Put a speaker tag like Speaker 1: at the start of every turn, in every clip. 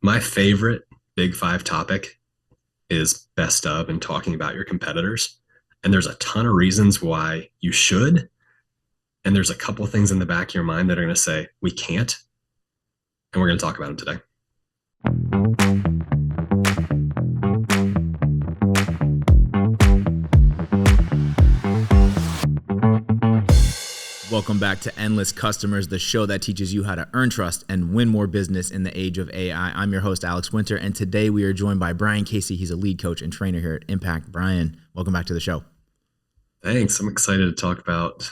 Speaker 1: My favorite Big Five topic is best of and talking about your competitors. And there's a ton of reasons why you should. And there's a couple of things in the back of your mind that are going to say, we can't. And we're going to talk about them today.
Speaker 2: Welcome back to Endless Customers, the show that teaches you how to earn trust and win more business in the age of AI. I'm your host, Alex Winter, and today we are joined by Brian Casey. He's a lead coach and trainer here at Impact. Brian, welcome back to the show.
Speaker 1: Thanks. I'm excited to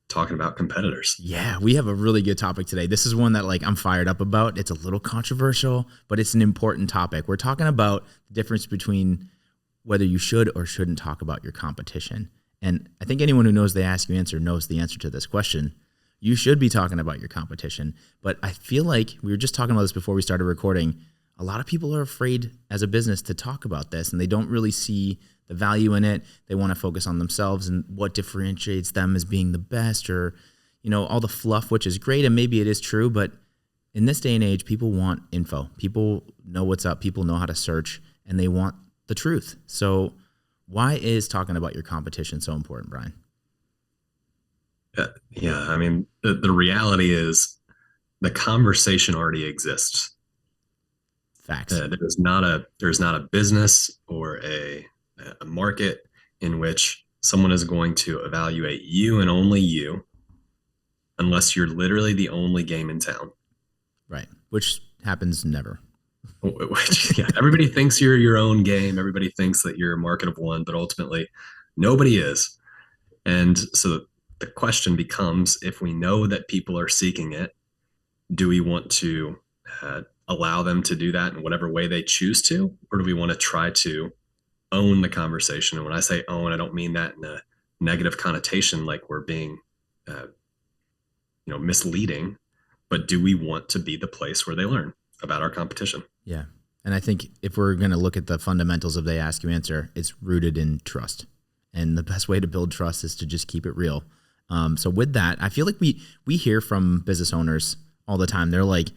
Speaker 1: talking about competitors.
Speaker 2: Yeah, we have a really good topic today. This is one that I'm fired up about. It's a little controversial, but it's an important topic. We're talking about the difference between whether you should or shouldn't talk about your competition. And I think anyone who knows the Ask You Answer knows the answer to this question. You should be talking about your competition. But I feel like we were just talking about this before we started recording. A lot of people are afraid as a business to talk about this, and they don't really see the value in it. They want to focus on themselves and what differentiates them as being the best, or, all the fluff, which is great. And maybe it is true. But in this day and age, people want info. People know what's up. People know how to search, and they want the truth. So why is talking about your competition so important, Brian?
Speaker 1: Yeah. I mean, the reality is the conversation already exists.
Speaker 2: Facts.
Speaker 1: There's not a business or a market in which someone is going to evaluate you and only you unless you're literally the only game in town.
Speaker 2: Right. Which happens never.
Speaker 1: Yeah, everybody thinks you're your own game. Everybody thinks that you're a market of one, but ultimately nobody is. And so the question becomes, if we know that people are seeking it, do we want to allow them to do that in whatever way they choose to, or do we want to try to own the conversation? And when I say own, I don't mean that in a negative connotation, like we're being, misleading, but do we want to be the place where they learn about our competition?
Speaker 2: Yeah. And I think if we're going to look at the fundamentals of They Ask You Answer, it's rooted in trust. And the best way to build trust is to just keep it real. So with that, I feel like we hear from business owners all the time. They're like,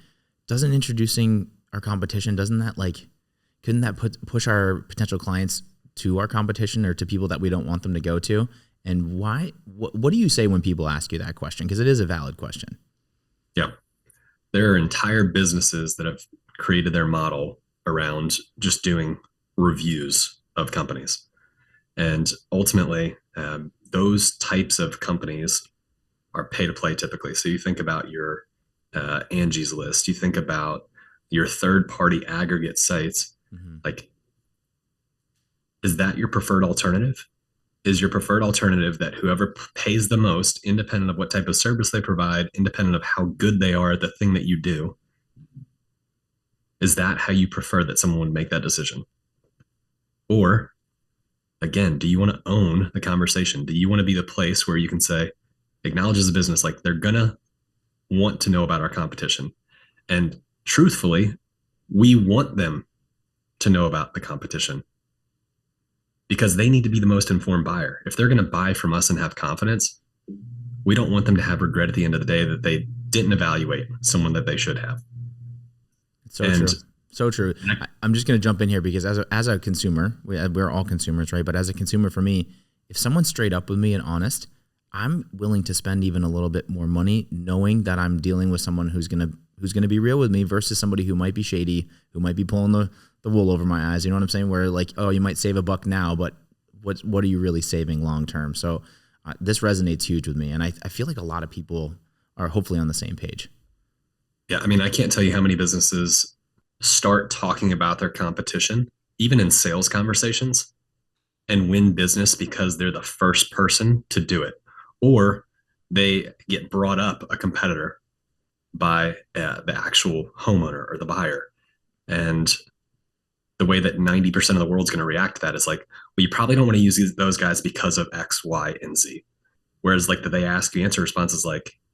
Speaker 2: doesn't introducing our competition, couldn't that push our potential clients to our competition or to people that we don't want them to go to? And why? What do you say when people ask you that question? Because it is a valid question.
Speaker 1: Yeah. There are entire businesses that have created their model around just doing reviews of companies. And ultimately, those types of companies are pay to play typically. So you think about your Angie's List, you think about your third party aggregate sites. Mm-hmm. Is that your preferred alternative? Is your preferred alternative that whoever pays the most, independent of what type of service they provide, independent of how good they are at the thing that you do, is that how you prefer that someone would make that decision? Or, again, do you want to own the conversation? Do you want to be the place where you can say, acknowledge as a business, they're going to want to know about our competition. And truthfully, we want them to know about the competition because they need to be the most informed buyer. If they're going to buy from us and have confidence, we don't want them to have regret at the end of the day that they didn't evaluate someone that they should have.
Speaker 2: True. So true. I'm just going to jump in here because as a consumer, we're all consumers, right? But as a consumer, for me, if someone's straight up with me and honest, I'm willing to spend even a little bit more money knowing that I'm dealing with someone who's going to be real with me versus somebody who might be shady, who might be pulling the wool over my eyes. You know what I'm saying? Where you might save $1 now, but what are you really saving long term? So this resonates huge with me. And I feel like a lot of people are hopefully on the same page.
Speaker 1: Yeah. I mean, I can't tell you how many businesses start talking about their competition, even in sales conversations, and win business because they're the first person to do it. Or they get brought up a competitor by the actual homeowner or the buyer. And the way that 90% of the world's going to react to that is well, you probably don't want to use those guys because of X, Y, and Z. Whereas the They Ask You Answer response is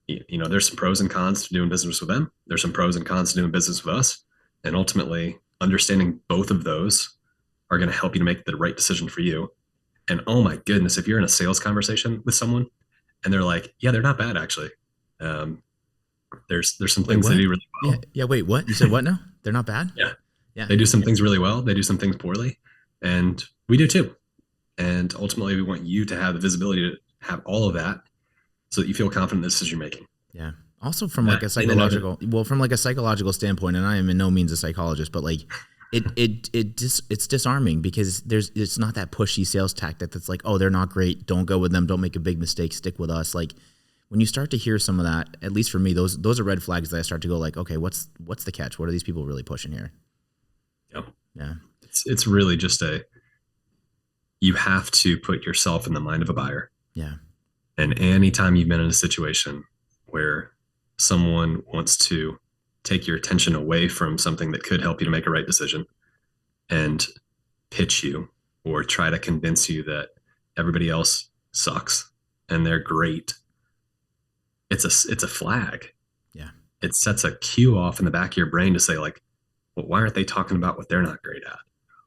Speaker 1: there's some pros and cons to doing business with them. There's some pros and cons to doing business with us. And ultimately, understanding both of those are going to help you to make the right decision for you. And oh my goodness, if you're in a sales conversation with someone and they're like, yeah, they're not bad actually. There's some things they do really well.
Speaker 2: Yeah. Wait, what? You said what now? They're not bad.
Speaker 1: Yeah.
Speaker 2: Yeah.
Speaker 1: They do some things really well. They do some things poorly. And we do too. And ultimately, we want you to have the visibility to have all of that so that you feel confident in the decision you're making.
Speaker 2: Yeah. Also from like a psychological, from like a psychological standpoint, and I am in no means a psychologist, but like it's disarming because it's not that pushy sales tactic that's like, oh, they're not great, don't go with them, don't make a big mistake, stick with us. Like when you start to hear some of that, at least for me, those are red flags that I start to go like, okay, what's the catch? What are these people really pushing here?
Speaker 1: Yeah.
Speaker 2: Yeah.
Speaker 1: It's really just you have to put yourself in the mind of a buyer.
Speaker 2: Yeah.
Speaker 1: And anytime you've been in a situation where someone wants to take your attention away from something that could help you to make a right decision and pitch you or try to convince you that everybody else sucks and they're great, it's a flag.
Speaker 2: Yeah.
Speaker 1: It sets a cue off in the back of your brain to say like, well, why aren't they talking about what they're not great at?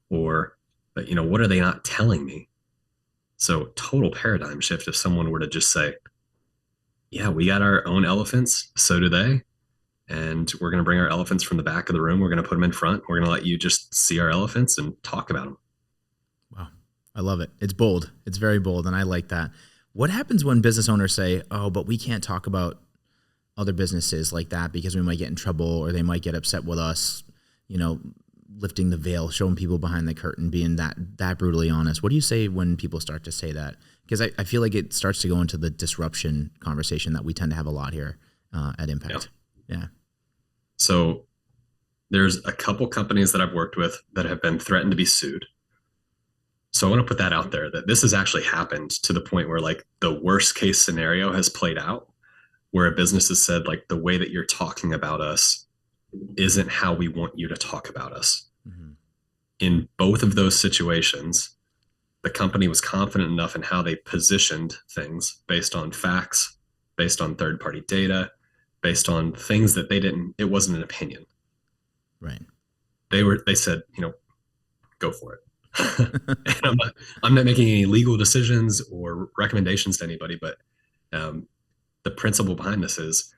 Speaker 1: Or, what are they not telling me? So total paradigm shift if someone were to just say, yeah, we got our own elephants. So do they. And we're going to bring our elephants from the back of the room. We're going to put them in front. We're going to let you just see our elephants and talk about them.
Speaker 2: Wow. I love it. It's bold. It's very bold. And I like that. What happens when business owners say, oh, but we can't talk about other businesses like that because we might get in trouble or they might get upset with us, lifting the veil, showing people behind the curtain, being that brutally honest. What do you say when people start to say that? Because I feel like it starts to go into the disruption conversation that we tend to have a lot here at Impact. Yeah.
Speaker 1: So there's a couple companies that I've worked with that have been threatened to be sued. So I want to put that out there that this has actually happened to the point where like the worst case scenario has played out, where a business has said like the way that you're talking about us isn't how we want you to talk about us. Mm-hmm. In both of those situations, the company was confident enough in how they positioned things based on facts, based on third-party data, based on things that it wasn't an opinion.
Speaker 2: Right.
Speaker 1: They said, go for it. And I'm not making any legal decisions or recommendations to anybody, but the principle behind this is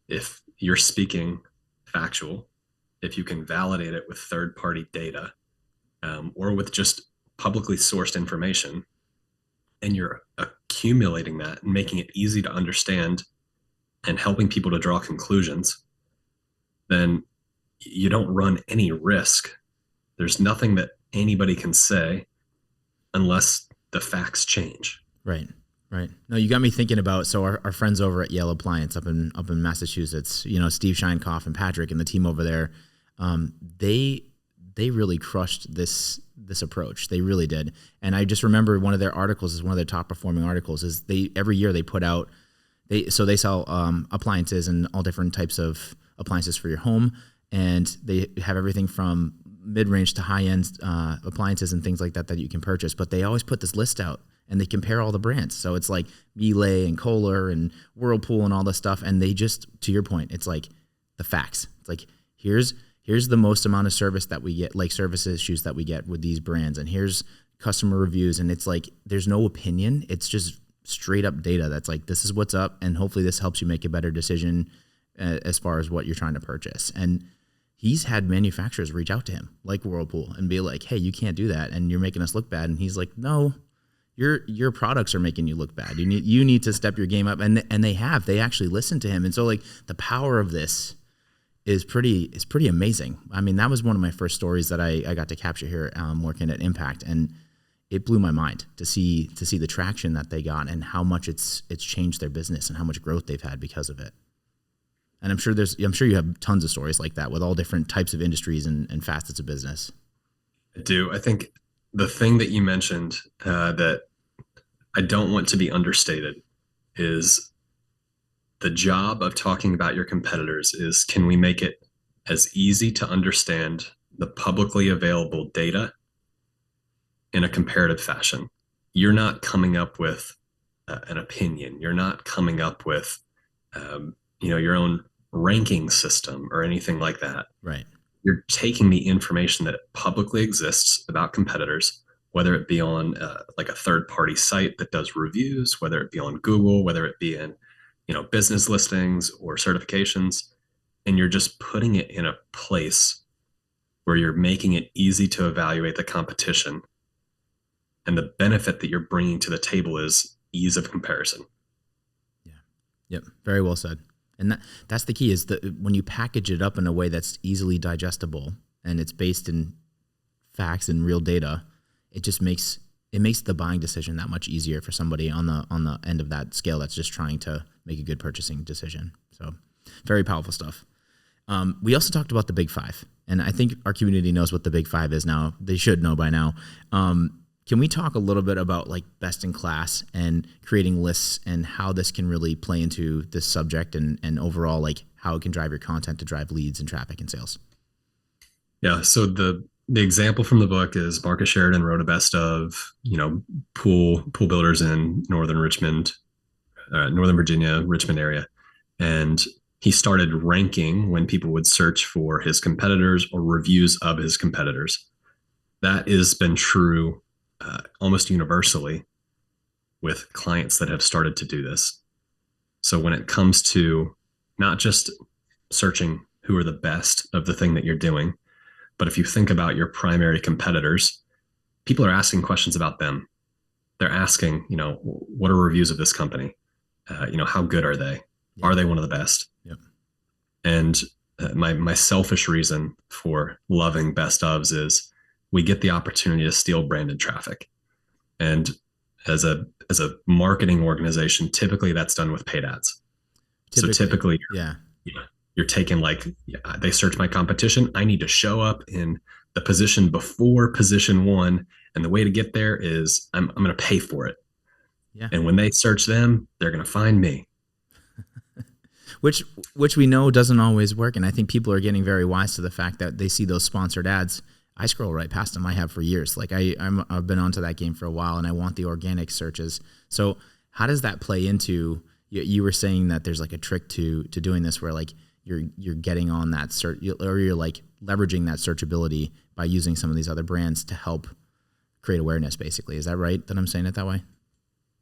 Speaker 1: if you're speaking factual, if you can validate it with third-party data or with just publicly sourced information, and you're accumulating that and making it easy to understand and helping people to draw conclusions, then you don't run any risk. There's nothing that anybody can say unless the facts change. Right.
Speaker 2: Right. No, you got me thinking about, so our friends over at Yale Appliance up in Massachusetts, Steve Scheinkoff and Patrick and the team over there, they really crushed this approach. They really did. And I just remember one of their articles is one of their top performing articles is every year they put out, they sell appliances and all different types of appliances for your home. And they have everything from mid-range to high-end appliances and things like that you can purchase. But they always put this list out and they compare all the brands. So it's like Miele and Kohler and Whirlpool and all this stuff. And they just, to your point, it's like the facts. It's like, here's the most amount of service that we get, like service issues that we get with these brands. And here's customer reviews. And it's like, there's no opinion. It's just straight up data. That's like, this is what's up. And hopefully this helps you make a better decision as far as what you're trying to purchase. And he's had manufacturers reach out to him like Whirlpool and be like, hey, you can't do that. And you're making us look bad. And he's like, no, your products are making you look bad. You need to step your game up. And they actually listened to him. And so like the power of this is pretty amazing. I mean, that was one of my first stories that I got to capture here working at Impact. And it blew my mind to see the traction that they got and how much it's changed their business and how much growth they've had because of it. And I'm sure you have tons of stories like that with all different types of industries and facets of business.
Speaker 1: I do. I think the thing that you mentioned that I don't want to be understated is the job of talking about your competitors is, can we make it as easy to understand the publicly available data in a comparative fashion? You're not coming up with an opinion. You're not coming up with your own ranking system or anything like that.
Speaker 2: Right.
Speaker 1: You're taking the information that publicly exists about competitors, whether it be on like a third-party site that does reviews, whether it be on Google, whether it be in business listings or certifications, and you're just putting it in a place where you're making it easy to evaluate the competition. And the benefit that you're bringing to the table is ease of comparison.
Speaker 2: Yeah. Yep. Very well said. And that's the key, is that when you package it up in a way that's easily digestible and it's based in facts and real data, it just makes the buying decision that much easier for somebody on the end of that scale that's just trying to make a good purchasing decision. So very powerful stuff. We also talked about the Big Five, and I think our community knows what the Big Five is now. They should know by now. Can we talk a little bit about like best in class and creating lists and how this can really play into this subject and overall like how it can drive your content to drive leads and traffic and sales?
Speaker 1: Yeah. So the example from the book is Marcus Sheridan wrote a best of, pool builders in Northern Virginia, Richmond area. And he started ranking when people would search for his competitors or reviews of his competitors. That has been true almost universally with clients that have started to do this. So when it comes to not just searching who are the best of the thing that you're doing, but if you think about your primary competitors, people are asking questions about them. They're asking, what are reviews of this company? How good are they? Yeah. Are they one of the best?
Speaker 2: Yep.
Speaker 1: And my selfish reason for loving best ofs is we get the opportunity to steal branded traffic. And as a marketing organization, typically that's done with paid ads. So typically, you're taking they search my competition. I need to show up in the position before position one. And the way to get there is I'm going to pay for it.
Speaker 2: Yeah.
Speaker 1: And when they search them, they're going to find me.
Speaker 2: Which we know doesn't always work. And I think people are getting very wise to the fact that they see those sponsored ads. I scroll right past them. I have for years. Like I've been onto that game for a while, and I want the organic searches. So how does that play into? You were saying that there's like a trick to doing this, where like you're getting on that search, or you're like leveraging that searchability by using some of these other brands to help create awareness. Basically, is that right? That I'm saying it that way?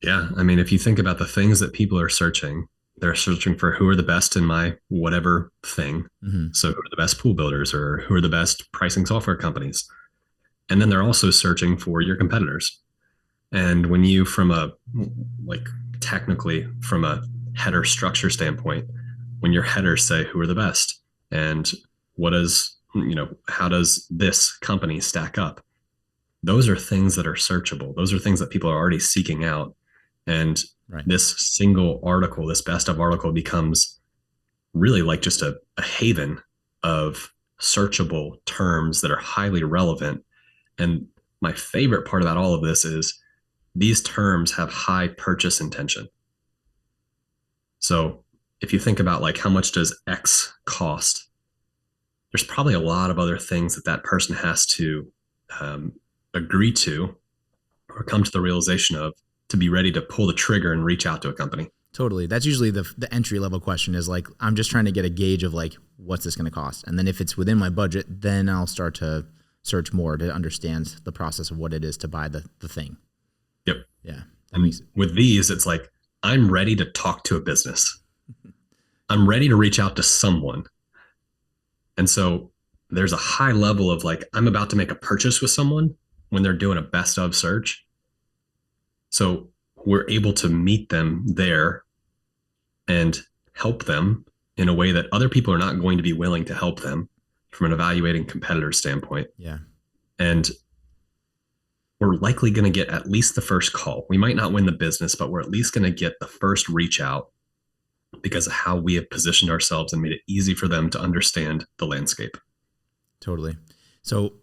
Speaker 1: Yeah, I mean, if you think about the things that people are searching. They're searching for who are the best in my whatever thing.
Speaker 2: Mm-hmm.
Speaker 1: So who are the best pool builders or who are the best pricing software companies? And then they're also searching for your competitors. And when you, technically from a header structure standpoint, when your headers say who are the best and how does this company stack up? Those are things that are searchable. Those are things that people are already seeking out. And this single article, this best of article, becomes really like just a haven of searchable terms that are highly relevant. And my favorite part about all of this is these terms have high purchase intention. So if you think about like how much does X cost, there's probably a lot of other things that person has to agree to or come to the realization of to be ready to pull the trigger and reach out to a company.
Speaker 2: Totally. That's usually the entry level question is like, I'm just trying to get a gauge of like, what's this going to cost? And then if it's within my budget, then I'll start to search more to understand the process of what it is to buy the thing.
Speaker 1: Yep.
Speaker 2: Yeah.
Speaker 1: With these, it's like, I'm ready to talk to a business. I'm ready to reach out to someone. And so there's a high level of like, I'm about to make a purchase with someone when they're doing a best of search. So we're able to meet them there and help them in a way that other people are not going to be willing to help them from an evaluating competitor standpoint.
Speaker 2: Yeah.
Speaker 1: And we're likely going to get at least the first call. We might not win the business, but we're at least going to get the first reach out because of how we have positioned ourselves and made it easy for them to understand the landscape.
Speaker 2: Totally. So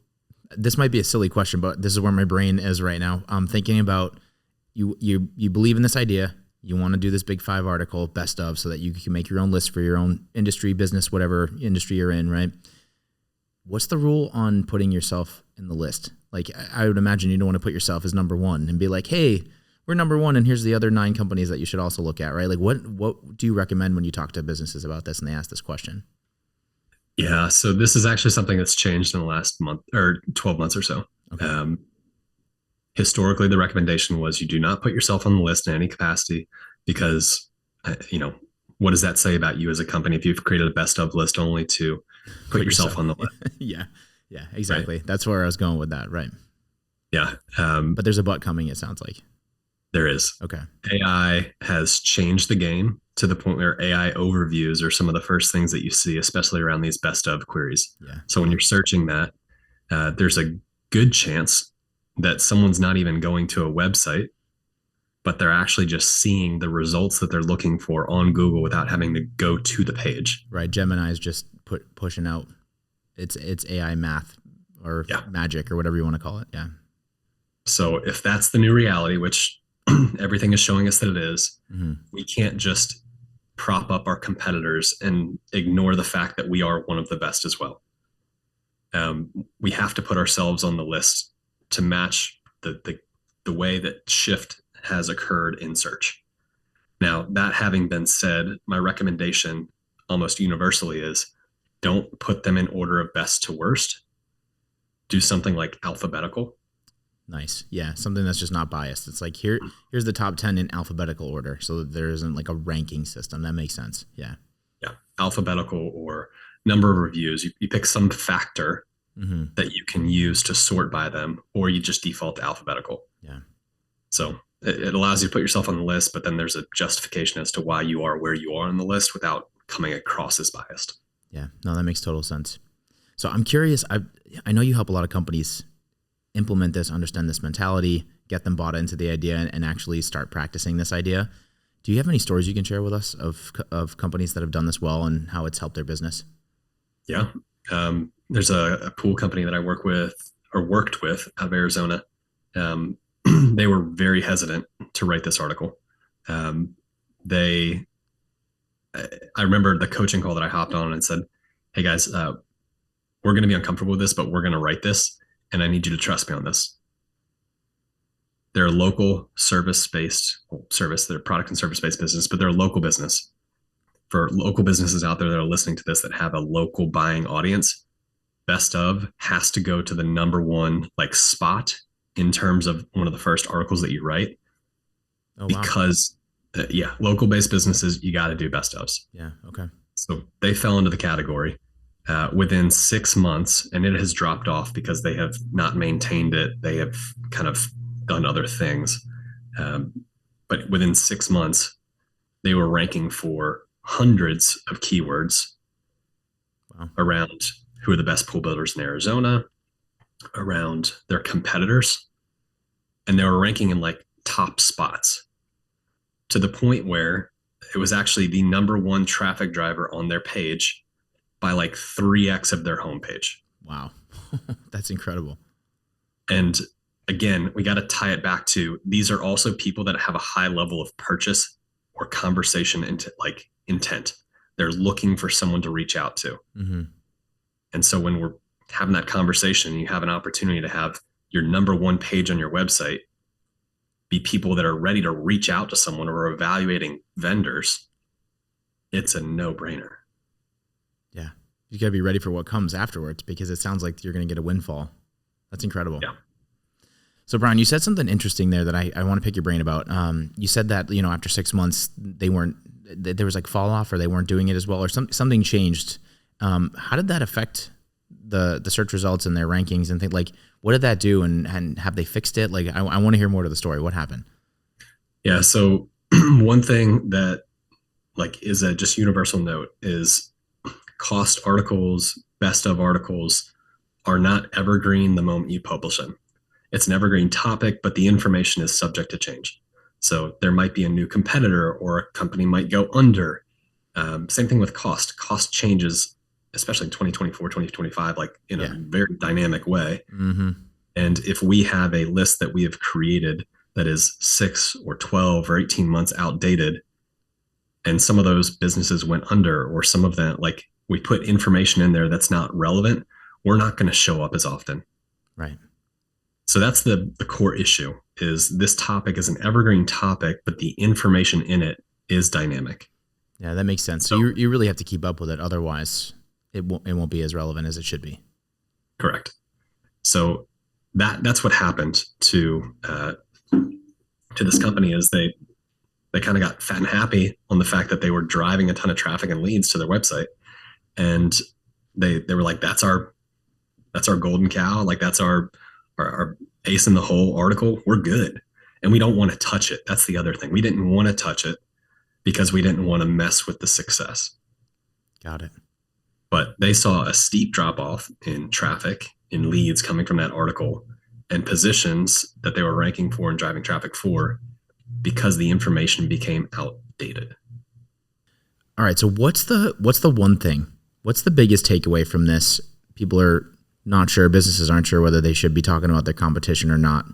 Speaker 2: this might be a silly question, but this is where my brain is right now. I'm thinking about you believe in this idea. You want to do this Big Five article, best of, so that you can make your own list for your own industry, business, whatever industry you're in, right? What's the rule on putting yourself in the list? Like, I would imagine you don't want to put yourself as number one and be like, hey, we're number one, and here's the other 9 companies that you should also look at, right? Like, what do you recommend when you talk to businesses about this and they ask this question?
Speaker 1: Yeah, so this is actually something that's changed in the last month or 12 months or so.
Speaker 2: Okay.
Speaker 1: Historically, the recommendation was you do not put yourself on the list in any capacity because, what does that say about you as a company if you've created a best of list only to put yourself on the list?
Speaker 2: Yeah. Yeah,
Speaker 1: right?
Speaker 2: exactly. That's where I was going with that. Right.
Speaker 1: Yeah.
Speaker 2: But there's a but coming, it sounds like.
Speaker 1: There is.
Speaker 2: Okay.
Speaker 1: AI has changed the game to the point where AI overviews are some of the first things that you see, especially around these best of queries.
Speaker 2: Yeah.
Speaker 1: So when you're searching that, there's a good chance that someone's not even going to a website, but they're actually just seeing the results that they're looking for on Google without having to go to the page.
Speaker 2: Right. Gemini is just pushing out it's AI math or
Speaker 1: Yeah.
Speaker 2: magic or whatever you want to call it. Yeah.
Speaker 1: So if that's the new reality, which everything is showing us that it is,
Speaker 2: Mm-hmm.
Speaker 1: we can't just prop up our competitors and ignore the fact that we are one of the best as well. We have to put ourselves on the list to match the way that shift has occurred in search. Now, that having been said, my recommendation almost universally is don't put them in order of best to worst. Do something like alphabetical.
Speaker 2: Nice. Yeah. Something that's just not biased. It's like here's the top 10 in alphabetical order. So that there isn't like a ranking system. That makes sense. Yeah.
Speaker 1: Yeah. Alphabetical or number of reviews. You pick some factor
Speaker 2: Mm-hmm.
Speaker 1: that you can use to sort by them, or you just default to alphabetical.
Speaker 2: Yeah.
Speaker 1: So it allows you to put yourself on the list, but then there's a justification as to why you are where you are on the list without coming across as biased.
Speaker 2: Yeah. No, that makes total sense. So I'm curious. I know you help a lot of companies implement this, understand this mentality, get them bought into the idea, and actually start practicing this idea. Do you have any stories you can share with us of companies that have done this well and how it's helped their business?
Speaker 1: Yeah. There's a pool company that I worked with out of Arizona. They were very hesitant to write this article. I remember the coaching call that I hopped on and said, "Hey guys, we're going to be uncomfortable with this, but we're going to write this, and I need you to trust me on this." They're a local they're a product and service-based business, but they're a local business. For local businesses out there that are listening to this that have a local buying audience, best of has to go to the number one like spot in terms of one of the first articles that you write.
Speaker 2: Oh, wow.
Speaker 1: Because local based businesses, you got to do best ofs.
Speaker 2: Yeah. Okay.
Speaker 1: So they fell into the category within 6 months, and it has dropped off because they have not maintained it. They have kind of done other things. But within 6 months, they were ranking for hundreds of keywords around who are the best pool builders in Arizona, around their competitors, and they were ranking in like top spots to the point where it was actually the number one traffic driver on their page by like 3x of their homepage.
Speaker 2: Wow. That's incredible.
Speaker 1: And again, we got to tie it back to these are also people that have a high level of purchase or conversation into like intent. They're looking for someone to reach out to.
Speaker 2: Mm-hmm.
Speaker 1: And so when we're having that conversation, you have an opportunity to have your number one page on your website be people that are ready to reach out to someone or evaluating vendors. It's a no-brainer.
Speaker 2: Yeah. You got to be ready for what comes afterwards because it sounds like you're going to get a windfall. That's incredible.
Speaker 1: Yeah.
Speaker 2: So Brian, you said something interesting there that I want to pick your brain about. You said that, after 6 months, there was like fall off or they weren't doing it as well or something changed. How did that affect the search results and their rankings and things like, what did that do? And have they fixed it? Like, I want to hear more to the story. What happened?
Speaker 1: Yeah. So one thing that like is a just universal note is cost articles, best of articles are not evergreen the moment you publish them. It's an evergreen topic, but the information is subject to change. So there might be a new competitor or a company might go under. Same thing with cost. Cost changes, especially in 2024, 2025, like in a very dynamic way.
Speaker 2: Mm-hmm.
Speaker 1: And if we have a list that we have created that is 6 or 12 or 18 months outdated, and some of those businesses went under, or some of them, like we put information in there that's not relevant, we're not going to show up as often.
Speaker 2: Right.
Speaker 1: So that's the core issue is this topic is an evergreen topic, but the information in it is dynamic.
Speaker 2: Yeah, that makes sense. So you really have to keep up with it. Otherwise it won't be as relevant as it should be.
Speaker 1: Correct. So that's what happened to this company is they kind of got fat and happy on the fact that they were driving a ton of traffic and leads to their website. And they were like, that's our That's our golden cow. Like that's our ace in the hole article. We're good. And we don't want to touch it. That's the other thing. We didn't want to touch it because we didn't want to mess with the success.
Speaker 2: Got it.
Speaker 1: But they saw a steep drop off in traffic, in leads coming from that article, and positions that they were ranking for and driving traffic for because the information became outdated.
Speaker 2: All right. So what's the one thing? What's the biggest takeaway from this? People are not sure. Businesses aren't sure whether they should be talking about their competition or not.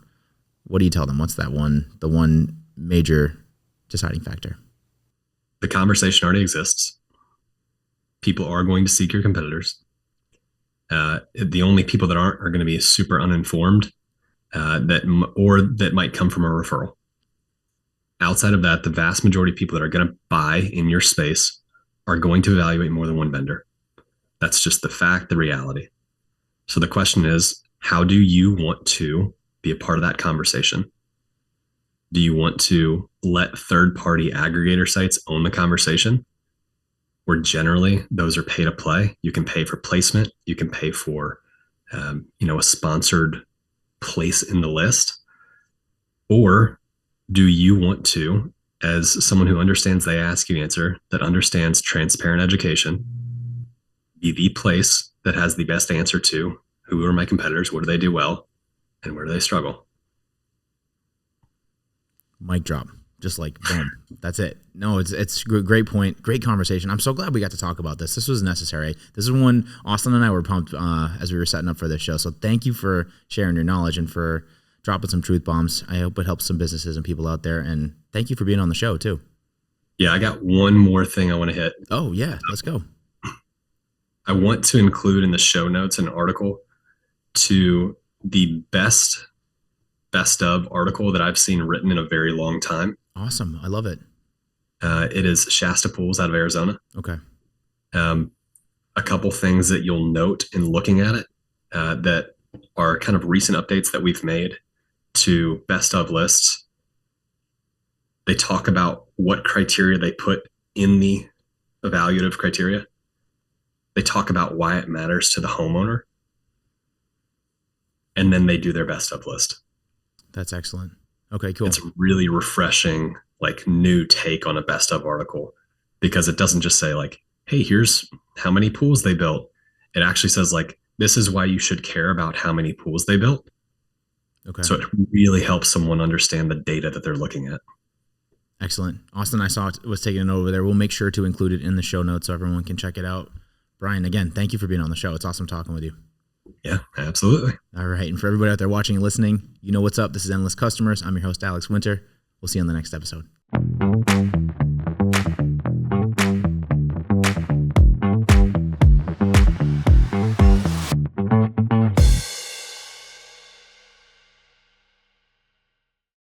Speaker 2: What do you tell them? What's the one major deciding factor?
Speaker 1: The conversation already exists. People are going to seek your competitors. The only people that aren't are going to be super uninformed, that might come from a referral. Outside of that, the vast majority of people that are going to buy in your space are going to evaluate more than one vendor. That's just the fact, the reality. So the question is, how do you want to be a part of that conversation? Do you want to let third-party aggregator sites own the conversation? Where generally those are pay to play. You can pay for placement. You can pay for, a sponsored place in the list. Or do you want to, as someone who understands the ask you answer, that understands transparent education, be the place that has the best answer to who are my competitors, what do they do well, and where do they struggle?
Speaker 2: Mic drop. Just like, boom, that's it. No, it's a great point. Great conversation. I'm so glad we got to talk about this. This was necessary. This is when Austin and I were pumped as we were setting up for this show. So thank you for sharing your knowledge and for dropping some truth bombs. I hope it helps some businesses and people out there. And thank you for being on the show too.
Speaker 1: Yeah, I got one more thing I want to hit.
Speaker 2: Oh yeah, let's go.
Speaker 1: I want to include in the show notes an article to the best of article that I've seen written in a very long time.
Speaker 2: Awesome. I love it.
Speaker 1: It is Shasta Pools out of Arizona.
Speaker 2: Okay.
Speaker 1: A couple things that you'll note in looking at it that are kind of recent updates that we've made to best of lists. They talk about what criteria they put in the evaluative criteria. They talk about why it matters to the homeowner. And then they do their best of list.
Speaker 2: That's excellent. Okay, cool.
Speaker 1: It's a really refreshing, like new take on a best of article because it doesn't just say like, hey, here's how many pools they built. It actually says like, this is why you should care about how many pools they built.
Speaker 2: Okay.
Speaker 1: So it really helps someone understand the data that they're looking at.
Speaker 2: Excellent. Austin, I saw it was taking it over there. We'll make sure to include it in the show notes so everyone can check it out. Brian, again, thank you for being on the show. It's awesome talking with you.
Speaker 1: Yeah, absolutely.
Speaker 2: All right. And for everybody out there watching and listening, you know what's up. This is Endless Customers. I'm your host, Alex Winter. We'll see you on the next episode.